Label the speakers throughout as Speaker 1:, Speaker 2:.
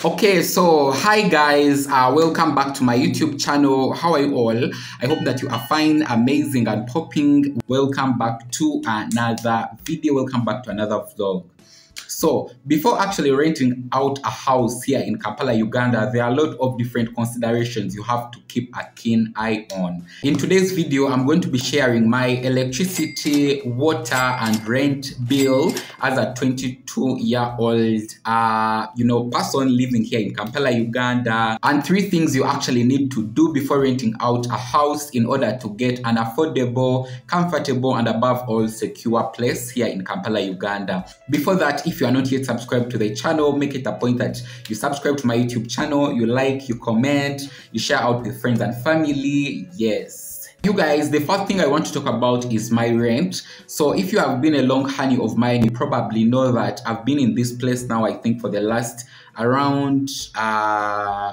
Speaker 1: Okay, so hi guys, welcome back to my YouTube channel. How are you all? I hope that you are fine, amazing and popping. Welcome back to another video, welcome back to another vlog. So before actually renting out a house here in Kampala, Uganda, there are a lot of different considerations you have to keep a keen eye on. In today's video, I'm going to be sharing my electricity, water and rent bill as a 22-year-old person living here in Kampala, Uganda, and 3 things you actually need to do before renting out a house in order to get an affordable, comfortable and above all secure place here in Kampala, Uganda. Before that, if you are not yet subscribed to the channel, make it a point that you subscribe to my YouTube channel, you like, you comment, you share out with friends and family. Yes. You guys, the first thing I want to talk about is my rent. So if you have been a long honey of mine, you probably know that I've been in this place now, I think for the last around,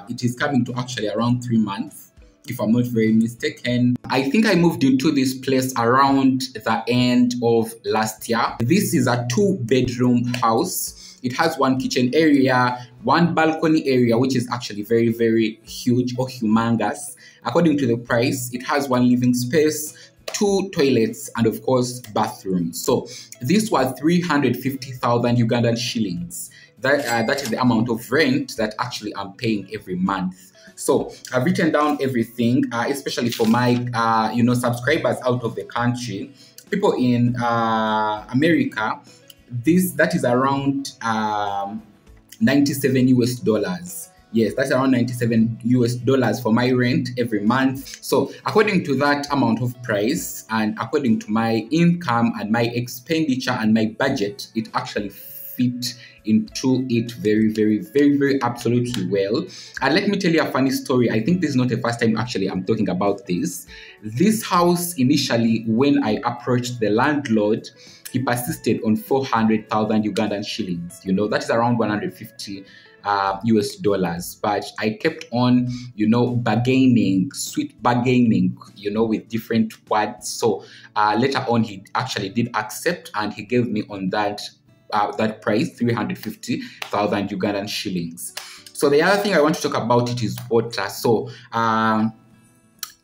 Speaker 1: it is coming to actually around 3 months. If I'm not very mistaken. I think I moved into this place around the end of last year. This is a 2-bedroom house. It has 1 kitchen area, 1 balcony area, which is actually very, very huge or humongous. According to the price, it has 1 living space, 2 toilets, and of course, bathrooms. So this was 350,000 Ugandan shillings. That is the amount of rent that actually I'm paying every month. So I've written down everything, especially for my subscribers out of the country, people in America. That is around 97 US dollars. Yes, that's around 97 US dollars for my rent every month. So according to that amount of price and according to my income and my expenditure and my budget, it actually fit into it very absolutely well. And let me tell you a funny story. I think this is not the first time actually I'm talking about this. This house initially, when I approached the landlord, he persisted on 400,000 Ugandan shillings. You know, that is around 150 US dollars. But I kept on, bargaining, sweet bargaining, with different words. So later on, he actually did accept and he gave me on that price, 350,000 Ugandan shillings. So the other thing I want to talk about it is water. So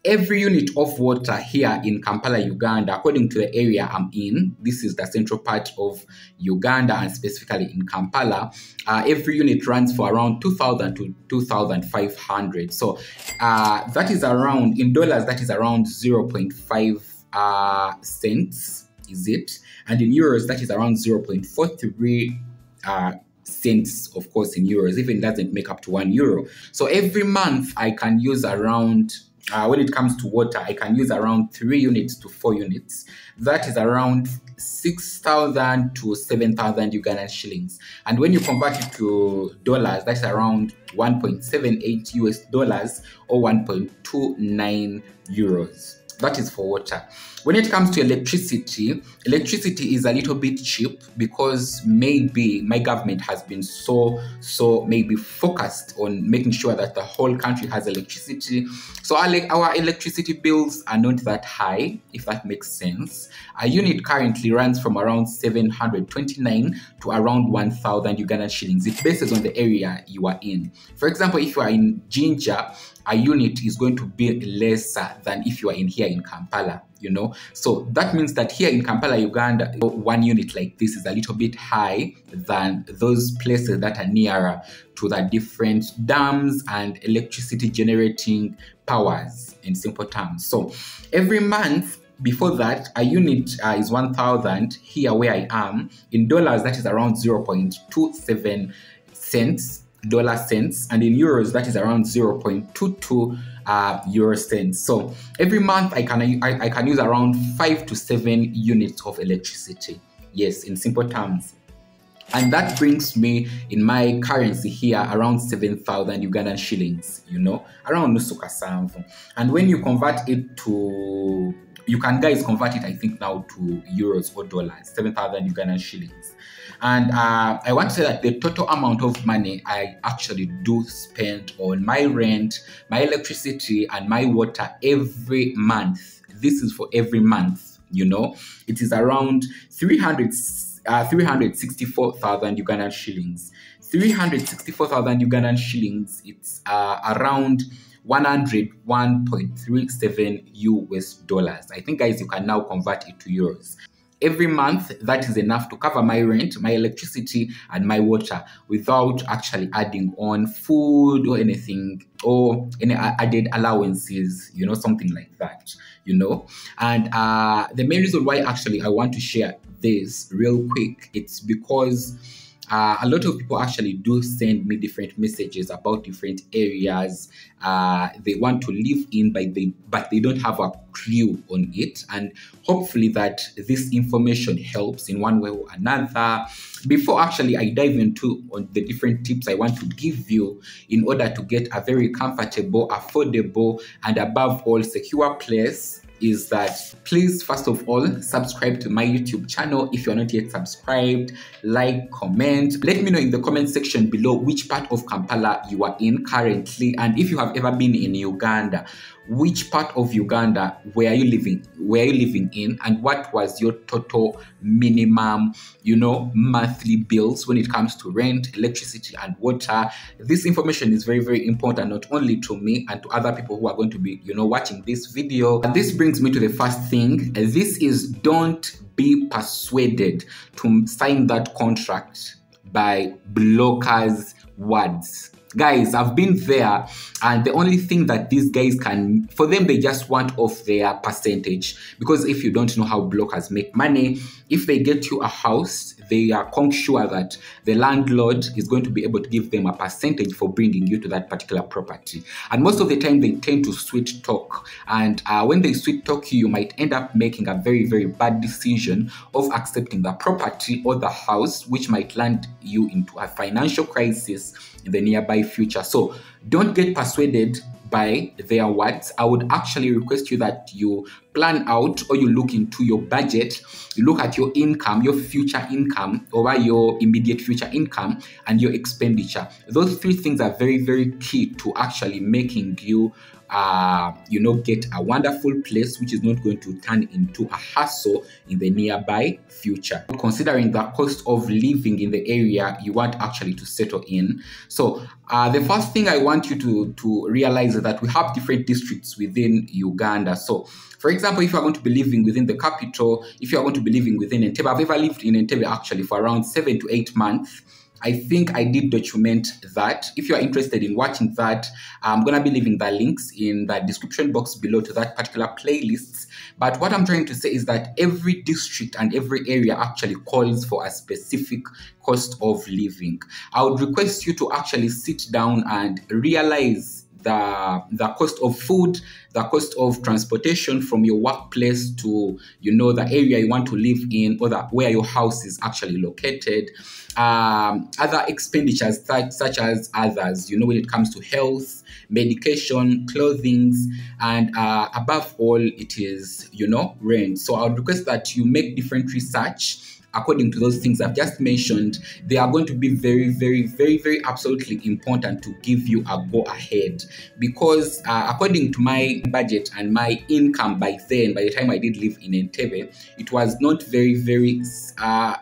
Speaker 1: every unit of water here in Kampala, Uganda, according to the area I'm in, this is the central part of Uganda and specifically in Kampala, every unit runs for around 2,000 to 2,500. So that is around, in dollars, that is around 0.5 cents. Is it? And in euros, that is around 0.43 cents, of course, in euros. Even doesn't make up to €1. So every month I can use around, when it comes to water, I can use around 3 units to 4 units. That is around 6,000 to 7,000 Ugandan shillings. And when you convert it to dollars, that's around 1.78 US dollars or 1.29 euros. That is for water. When it comes to electricity, electricity is a little bit cheap because maybe my government has been so maybe focused on making sure that the whole country has electricity. So our electricity bills are not that high, if that makes sense. A unit currently runs from around 729 to around 1,000 Ugandan shillings. It bases on the area you are in. For example, if you are in Jinja, a unit is going to be lesser than if you are in here in Kampala, So that means that here in Kampala, Uganda, 1 unit like this is a little bit high than those places that are nearer to the different dams and electricity generating powers, in simple terms. So every month, before that, a unit is 1,000 here where I am. In dollars, that is around 0.27 cents. Dollar cents, and in euros that is around 0.22 euro cents. So every month I can use around 5 to 7 units of electricity. Yes, in simple terms. And that brings me in my currency here around 7,000 Ugandan shillings, around nusu kasanvu. And when you convert it to, you can guys convert it, I think now to euros or dollars, 7,000 Ugandan shillings. And I want to say that the total amount of money I actually do spend on my rent, my electricity, and my water every month. This is for every month, it is around 364,000 Ugandan shillings. 364,000 Ugandan shillings. It's around 101.37 US dollars. I think, guys, you can now convert it to euros. Every month, that is enough to cover my rent, my electricity, and my water without actually adding on food or anything, or any added allowances, you know, something like that, you know. And the main reason why actually I want to share this real quick, it's because a lot of people actually do send me different messages about different areas they want to live in, but they don't have a clue on it. And hopefully that this information helps in one way or another. Before actually I dive into on the different tips I want to give you in order to get a very comfortable, affordable, and above all secure place, is that please, first of all, subscribe to my YouTube channel if you're not yet subscribed. Like, comment, let me know in the comment section below which part of Kampala you are in currently, and if you have ever been in Uganda, which part of Uganda were you living in, and what was your total minimum, you know, monthly bills when it comes to rent, electricity, and water. This information is very, very important, not only to me and to other people who are going to be, you know, watching this video. And this brings me to the first thing. This is, don't be persuaded to sign that contract by blockers' words. Guys, I've been there, and the only thing that these guys can, for them, they just want off their percentage. Because if you don't know how blockers make money, if they get you a house, they are sure that the landlord is going to be able to give them a percentage for bringing you to that particular property. And most of the time, they tend to sweet talk. And when they sweet talk you, you might end up making a very, very bad decision of accepting the property or the house, which might land you into a financial crisis in the nearby future. So don't get persuaded by their words. I would actually request you that you plan out, or you look into your budget, you look at your income, your future income over your immediate future income, and your expenditure. Those three things are very, very key to actually making you you know, get a wonderful place which is not going to turn into a hassle in the nearby future, considering the cost of living in the area you want actually to settle in. So the first thing I want you to realize is that we have different districts within Uganda. So for example, if you are going to be living within the capital, if you are going to be living within Entebbe, I've ever lived in Entebbe actually for around 7 to 8 months. I think I did document that. If you are interested in watching that, I'm going to be leaving the links in the description box below to that particular playlist. But what I'm trying to say is that every district and every area actually calls for a specific cost of living. I would request you to actually sit down and realize the cost of food, the cost of transportation from your workplace to, you know, the area you want to live in, or where your house is actually located. Other expenditures such as others, you know, when it comes to health, medication, clothing, and above all, it is, you know, rent. So I would request that you make different research according to those things I've just mentioned. They are going to be very, very, very, very absolutely important to give you a go ahead, because according to my budget and my income by the time I did live in Entebbe, it was not very, very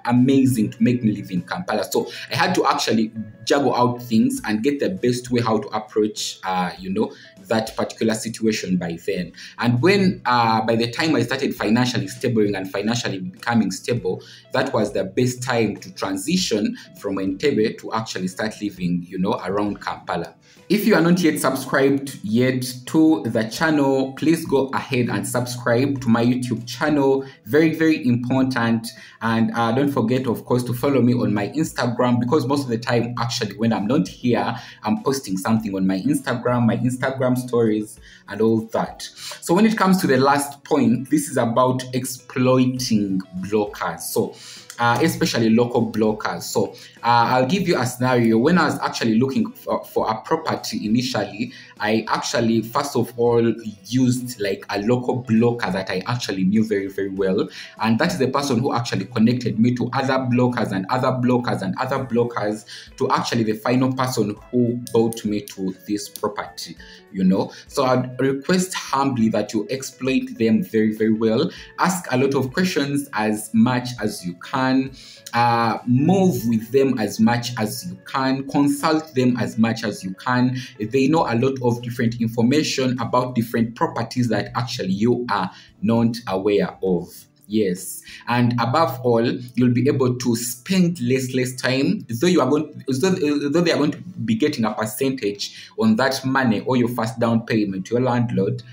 Speaker 1: amazing to make me live in Kampala. So I had to actually juggle out things and get the best way how to approach, you know, that particular situation by then. And when by the time I started financially stable and financially becoming stable, that was the best time to transition from Entebbe to actually start living, you know, around Kampala. If you are not yet subscribed yet to the channel, please go ahead and subscribe to my YouTube channel. Very, very important. And don't forget, of course, to follow me on my Instagram, because most of the time, actually, when I'm not here, I'm posting something on my Instagram stories and all that. So when it comes to the last point, this is about exploiting blockers. So especially local blockers. So I'll give you a scenario. When I was actually looking for a property property initially, I actually first of all used like a local blocker that I actually knew very, very well. And that is the person who actually connected me to other blockers and other blockers and other blockers to actually the final person who brought me to this property, you know. So I'd request humbly that you exploit them very, very well. Ask a lot of questions as much as you can. Move with them as much as you can. Consult them as much as you can. They know a lot of different information about different properties that actually you are not aware of. Yes, and above all, you'll be able to spend less time. Though they are going to be getting a percentage on that money or your first down payment to your landlord,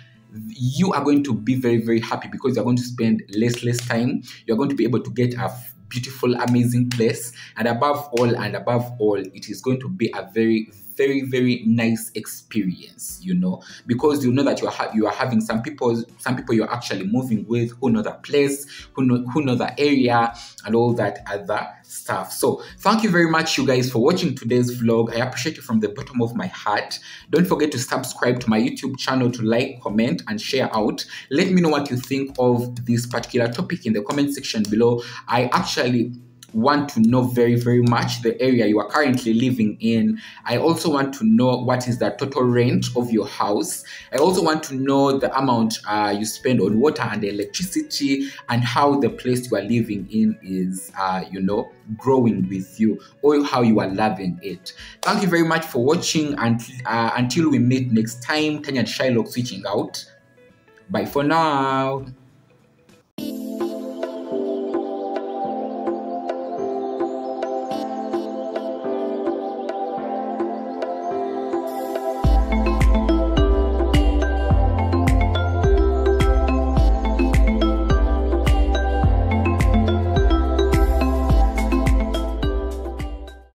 Speaker 1: you are going to be very, very happy because you're going to spend less time. You're going to be able to get a beautiful, amazing place, and above all, it is going to be a very, very, very nice experience, you know, because you know that you are having some people you're actually moving with who know the place, who know the area, and all that other stuff. So thank you very much, you guys, for watching today's vlog. I appreciate you from the bottom of my heart. Don't forget to subscribe to my YouTube channel, to like, comment, and share out. Let me know what you think of this particular topic in the comment section below. I actually want to know very, very much the area you are currently living in. I also want to know what is the total rent of your house. I also want to know the amount you spend on water and electricity, and how the place you are living in is, you know, growing with you, or how you are loving it. Thank you very much for watching, and until we meet next time, Tanyanishailok switching out. Bye for now.